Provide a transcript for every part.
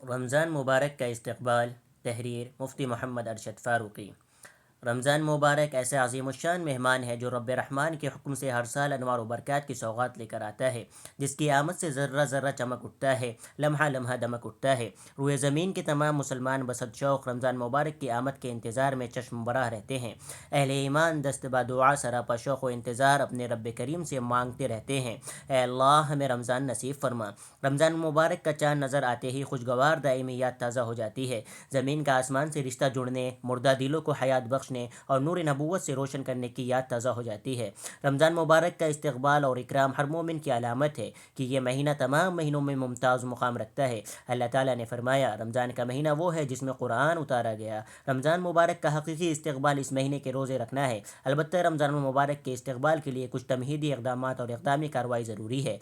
رمضان مبارک کا استقبال۔ تحریر مفتی محمد ارشد فاروقی۔ رمضان مبارک ایسے عظیم الشان مہمان ہے جو رب رحمان کے حکم سے ہر سال انوار و برکات کی سوغات لے کر آتا ہے، جس کی آمد سے ذرہ ذرہ چمک اٹھتا ہے، لمحہ لمحہ دمک اٹھتا ہے۔ روئے زمین کے تمام مسلمان بصد شوق رمضان مبارک کی آمد کے انتظار میں چشم براہ رہتے ہیں۔ اہل ایمان دست بدعا سراپا شوق و انتظار اپنے رب کریم سے مانگتے رہتے ہیں، اے اللہ ہمیں رمضان نصیب فرما۔ رمضان مبارک کا چاند نظر آتے ہی خوشگوار دائمی یاد تازہ ہو جاتی ہے۔ زمین کا آسمان سے رشتہ جڑنے، مردہ دلوں کو حیات بخشنے اور نور نبوت سے روشن کرنے کی یاد تازہ ہو جاتی ہے۔ رمضان مبارک کا استقبال اور اکرام ہر مومن کی علامت ہے کہ یہ مہینہ تمام مہینوں میں ممتاز مقام رکھتا ہے۔ اللہ تعالیٰ نے فرمایا، رمضان کا مہینہ وہ ہے جس میں قرآن اتارا گیا۔ رمضان مبارک کا حقیقی استقبال اس مہینے کے روزے رکھنا ہے۔ البتہ رمضان مبارک کے استقبال کے لیے کچھ تمہیدی اقدامات اور اقدامی کارروائی ضروری ہے۔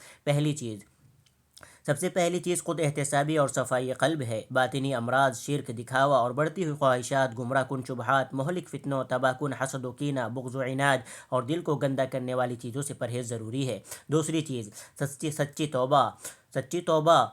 سب سے پہلی چیز خود احتسابی اور صفائی قلب ہے۔ باطنی امراض، شرک، دکھاوا اور بڑھتی ہوئی خواہشات، گمراہ کن شبہات، مہلک فتنوں، تباہ کن حسد و کینہ، بغض و عناد اور دل کو گندا کرنے والی چیزوں سے پرہیز ضروری ہے۔ دوسری چیز سچی توبہ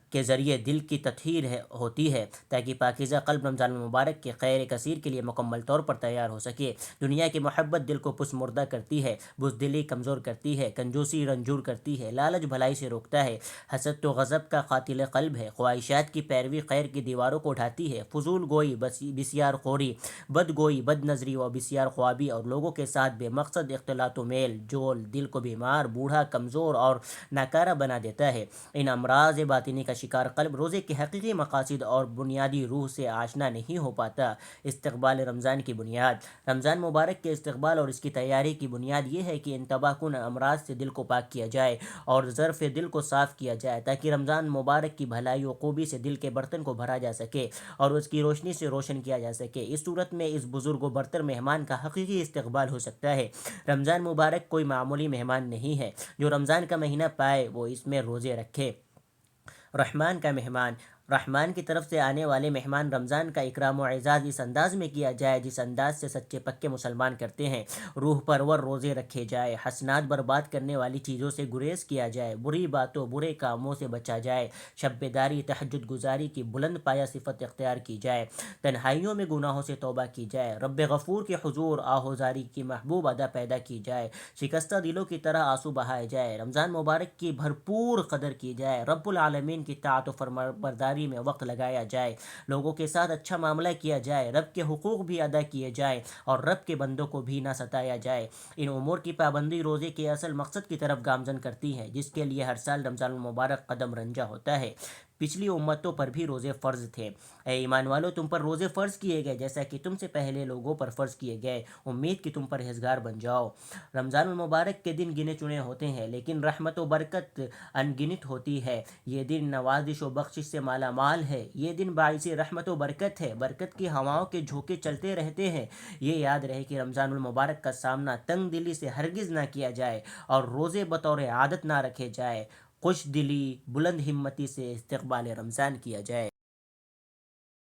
کے ذریعے دل کی تطہیر ہوتی ہے تاکہ پاکیزہ قلب رمضان المبارک کے خیر کثیر کے لیے مکمل طور پر تیار ہو سکے۔ دنیا کی محبت دل کو پسمردہ کرتی ہے، بزدلی کمزور کرتی ہے، کنجوسی رنجور کرتی ہے، لالچ بھلائی سے روکتا ہے، حسد تو غضب کا قاتل قلب ہے، خواہشات کی پیروی خیر کی دیواروں کو ڈھاتی ہے، فضول گوئی، بسیار خوری، بد گوئی، بد نظری و بسیار خوابی اور لوگوں کے ساتھ بے مقصد اختلاط و میل جول دل کو بیمار، بوڑھا، کمزور اور ناکارہ بنا دیتا ہے۔ ان امراض باطنی کا شکار قلب روزے کے حقیقی مقاصد اور بنیادی روح سے آشنا نہیں ہو پاتا۔ استقبال رمضان کی بنیاد۔ رمضان مبارک کے استقبال اور اس کی تیاری کی بنیاد یہ ہے کہ ان تباہ کن امراض سے دل کو پاک کیا جائے اور ظرف دل کو صاف کیا جائے تاکہ رمضان مبارک کی بھلائی و خوبی سے دل کے برتن کو بھرا جا سکے اور اس کی روشنی سے روشن کیا جا سکے۔ اس صورت میں اس بزرگ و برتر مہمان کا حقیقی استقبال ہو سکتا ہے۔ رمضان مبارک کوئی معمولی مہمان نہیں ہے۔ جو رمضان کا مہینہ پائے وہ اس میں روزے رکھے۔ رحمان کا مہمان۔ رحمان کی طرف سے آنے والے مہمان رمضان کا اکرام و اعزاز اس انداز میں کیا جائے جس انداز سے سچے پکے مسلمان کرتے ہیں۔ روح پرور روزے رکھے جائے، حسنات برباد کرنے والی چیزوں سے گریز کیا جائے، بری باتوں برے کاموں سے بچا جائے، شب بیداری تہجد گزاری کی بلند پایہ صفت اختیار کی جائے، تنہائیوں میں گناہوں سے توبہ کی جائے، رب غفور کے حضور آہوزاری کی محبوب ادا پیدا کی جائے، شکستہ دلوں کی طرح آنسو بہائے جائے، رمضان مبارک کی بھرپور قدر کی جائے، رب العالمین کی طاعت و فرمانبرداری میں وقت لگایا جائے، لوگوں کے ساتھ اچھا معاملہ کیا جائے، رب کے حقوق بھی ادا کیے جائیں اور رب کے بندوں کو بھی نہ ستایا جائے۔ ان امور کی پابندی روزے کے اصل مقصد کی طرف گامزن کرتی ہے جس کے لیے ہر سال رمضان المبارک قدم رنجہ ہوتا ہے۔ پچھلی امتوں پر بھی روزے فرض تھے۔ اے ایمان والو، تم پر روزے فرض کیے گئے جیسا کہ تم سے پہلے لوگوں پر فرض کیے گئے، امید کہ تم پرہیزگار بن جاؤ۔ رمضان المبارک کے دن گنے چنے ہوتے ہیں لیکن رحمت و برکت ان گنت ہوتی ہے۔ یہ دن نوازش و بخشش سے مالا مال ہے، یہ دن باعث رحمت و برکت ہے، برکت کی ہواؤں کے جھونکے چلتے رہتے ہیں۔ یہ یاد رہے کہ رمضان المبارک کا سامنا تنگ دلی سے ہرگز نہ کیا جائے اور روزے بطور عادت نہ رکھے جائے، خوش دلی بلند ہمتی سے استقبال رمضان کیا جائے۔